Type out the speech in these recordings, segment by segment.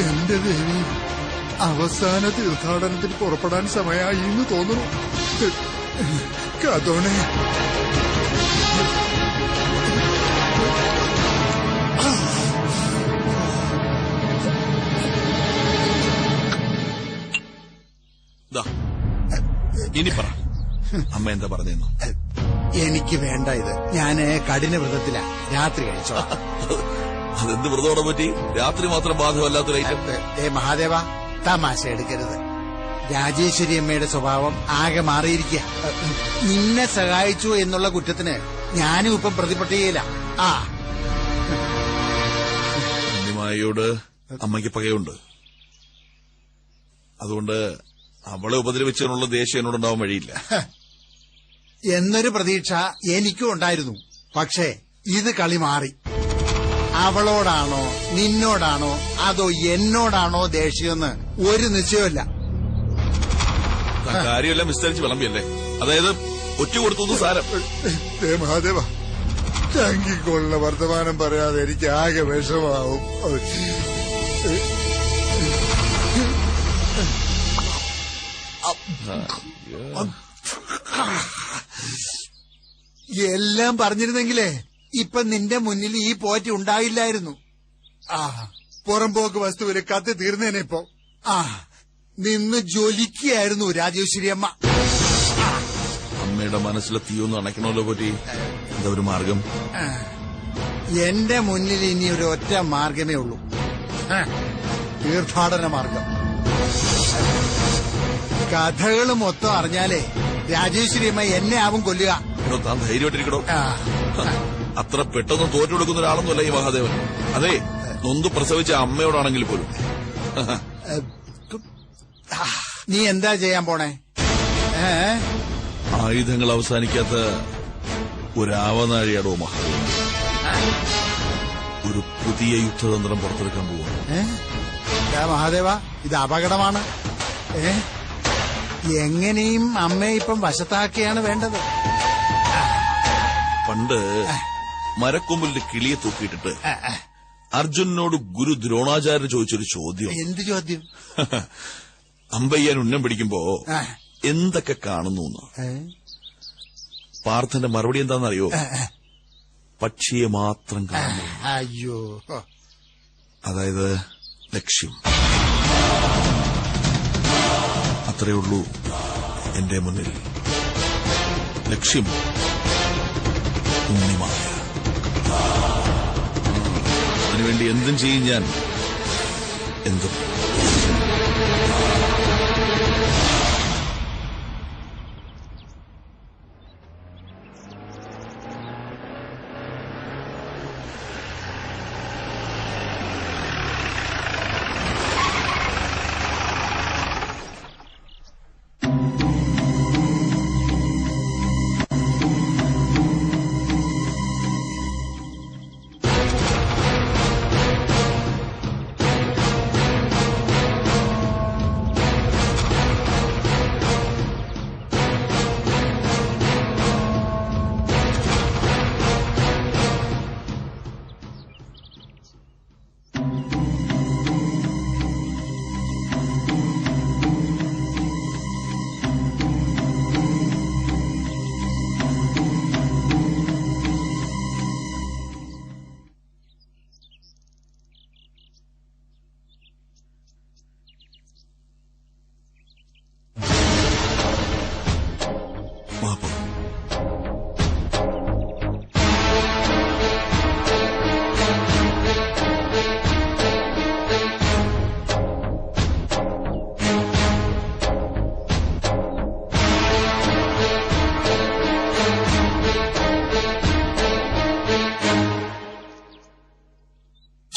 എന്റെ ദേവി, അവസാന തീർത്ഥാടനത്തിന് പുറപ്പെടാൻ സമയമായി എന്ന് തോന്നുന്നു. കഥോണേ, ഇനി പറ, അമ്മ എന്താ പറഞ്ഞെന്നു? എനിക്ക് വേണ്ട ഇത്. ഞാന് കഠിന വ്രതത്തിലാ, രാത്രി കഴിച്ചോ. അതെന്ത് വ്രതോടെ പറ്റി? രാത്രി മാത്രം ബാധകമല്ലാത്തൊരൈറ്റം. മഹാദേവ, തമാശ എടുക്കരുത്. രാജേശ്വരി അമ്മയുടെ സ്വഭാവം ആകെ മാറിയിരിക്കുക. നിന്നെ സഹായിച്ചു എന്നുള്ള കുറ്റത്തിന് ഞാനും ഇപ്പം പ്രതിപട്ടികയില്ല. ഉണ്ണിമായയോട് അമ്മയ്ക്ക് പകയുണ്ട്. അതുകൊണ്ട് അവളെ ഉപദ്രവിച്ചതിനുള്ള ദേഷ്യം എന്നോടുണ്ടാവാൻ വഴിയില്ല എന്നൊരു പ്രതീക്ഷ എനിക്കും ഉണ്ടായിരുന്നു. പക്ഷേ ഇത് കളി മാറി. അവളോടാണോ നിന്നോടാണോ അതോ എന്നോടാണോ ദേഷ്യമെന്ന് ഒരു നിശ്ചയമില്ല. കാര്യമെല്ലാം വിസ്തരിച്ച് വിളമ്പിയല്ലേ? അതായത് ഒറ്റ കൊടുത്തു സാരം. മഹാദേവ, തങ്കിക്കൊള്ള വർത്തമാനം പറയാതെ എനിക്ക് ആകെ വിഷമാവും. എല്ലാം പറഞ്ഞിരുന്നെങ്കിലേ ഇപ്പൊ നിന്റെ മുന്നിൽ ഈ പോറ്റി ഉണ്ടായില്ലായിരുന്നു. പുറംപോക്ക് വസ്തുവില് കത്ത് തീർന്നേനെ ഇപ്പൊ. നിന്ന് ജ്വലിക്കുകയായിരുന്നു രാജേശ്വരി അമ്മ. അമ്മയുടെ മനസ്സിലെ തീയൊന്നും അണയ്ക്കണമല്ലോ പോറ്റി. എന്താ ഒരു മാർഗം? എന്റെ മുന്നിൽ ഇനി ഒരു ഒറ്റ മാർഗമേ ഉള്ളൂ, തീർത്ഥാടന മാർഗം. കഥകള് മൊത്തം അറിഞ്ഞാലേ രാജേശ്വരി അമ്മ എന്നെ ആവും കൊല്ലുക. താൻ ധൈര്യമായിട്ടിരിക്കണോ? അത്ര പെട്ടെന്ന് തോറ്റു കൊടുക്കുന്ന ഒരാളൊന്നുമല്ല ഈ മഹാദേവൻ. അതെ, നൊന്ത് പ്രസവിച്ച അമ്മയോടാണെങ്കിൽ പോലും. നീ എന്താ ചെയ്യാൻ പോണേ? ആയുധങ്ങൾ അവസാനിക്കാത്ത ഒരാവനാഴിയാടോ മഹാദേവൻ. ഒരു പുതിയ യുദ്ധതന്ത്രം പുറത്തെടുക്കാൻ പോവാ. മഹാദേവ, ഇത് അപകടമാണ്. എങ്ങനെയും അമ്മയെ ഇപ്പം വശത്താക്കിയാണ് വേണ്ടത്. പണ്ട് മരക്കൊമ്പിൽ കിളിയെ തൂക്കിയിട്ടിട്ട് അർജുനനോട് ഗുരു ദ്രോണാചാര്യന് ചോദിച്ചൊരു ചോദ്യം. എന്ത് ചോദ്യം? അമ്പയ്യാൻ ഉന്നം പിടിക്കുമ്പോ എന്തൊക്കെ കാണുന്നു? പാർത്ഥന്റെ മറുപടി എന്താണെന്നറിയോ? പക്ഷിയെ മാത്രം കാണുന്നു. അയ്യോ, അതായത് ലക്ഷ്യം. അത്രയേ ഉള്ളൂ എന്റെ മുന്നിൽ. ലക്ഷ്യം ഉണ്ണിമായ. അതിനുവേണ്ടി എന്തും ചെയ്യും ഞാൻ, എന്തും.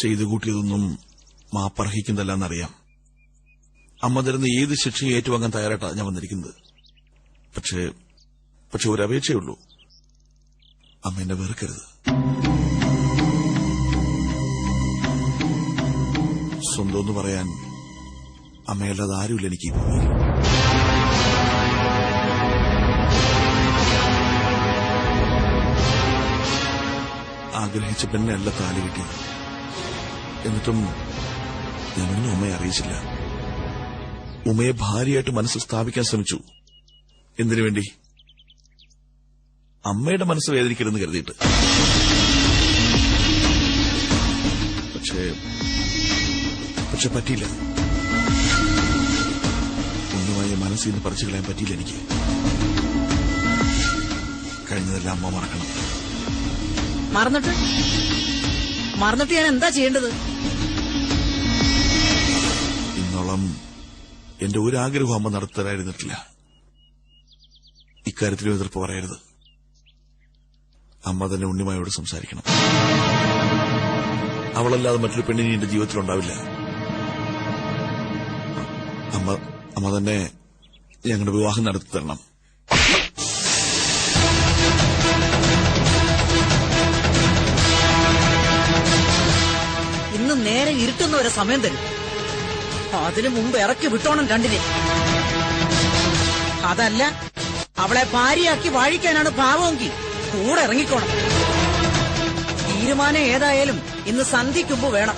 ചെയ്തു കൂട്ടിയതൊന്നും മാപ്പർഹിക്കുന്നതല്ലെന്നറിയാം. അമ്മ തരുന്ന ഏത് ശിക്ഷയും ഏറ്റുവാങ്ങാൻ തയ്യാറായിട്ടാണ് ഞാൻ വന്നിരിക്കുന്നത്. പക്ഷെ ഒരപേക്ഷയുള്ളൂ, അമ്മ എന്നെ വെറുക്കരുത്. സ്വന്തം എന്ന് പറയാൻ അമ്മയല്ലാതെ ആരുമില്ല എനിക്ക്. ആഗ്രഹിച്ച പെണ്ണല്ല താലി കിട്ടിയത്. എന്നിട്ടും ഞാനൊന്നും ഉമ്മയെ അറിയിച്ചില്ല. ഉമ്മയെ ഭാര്യയായിട്ട് മനസ്സ് സ്ഥാപിക്കാൻ ശ്രമിച്ചു. എന്തിനു വേണ്ടി? അമ്മയുടെ മനസ്സ് വേദനിക്കരുതെന്ന് കരുതിയിട്ട്. പക്ഷെ പറ്റിയില്ല. ഉണ്ണുമായ മനസ്സിൽ നിന്ന് പറിച്ചു കളയാൻ പറ്റിയില്ല എനിക്ക്. കഴിഞ്ഞതെല്ലാം അമ്മ മറക്കണം. മറന്നിട്ട് ഞാൻ എന്താ ചെയ്യേണ്ടത്? ഇന്നോളം എന്റെ ഒരു ആഗ്രഹവും അമ്മ നടത്താനായിരുന്നിട്ടില്ല. ഇക്കാര്യത്തിൽ എതിർപ്പ് പറയരുത്. അമ്മ തന്നെ ഉണ്ണിമായോട് സംസാരിക്കണം. അവളല്ലാതെ മറ്റൊരു പെണ്ണിനി എന്റെ ജീവിതത്തിലുണ്ടാവില്ല. അമ്മ തന്നെ ഞങ്ങളുടെ വിവാഹം നടത്തി തരണം. ഇന്ന് നേരെ ഇരുട്ടുന്ന ഒരു സമയം തരും. അതിനു മുമ്പ് ഇറക്കി വിട്ടോണം രണ്ടിനെ. അതല്ല അവളെ ഭാര്യയാക്കി വാഴിക്കാനാണ് ഭാവമെങ്കിൽ കൂടെ ഇറങ്ങിക്കോണം. തീരുമാനം ഏതായാലും ഇന്ന് സന്ധ്യയ്ക്കുമ്പ് വേണം.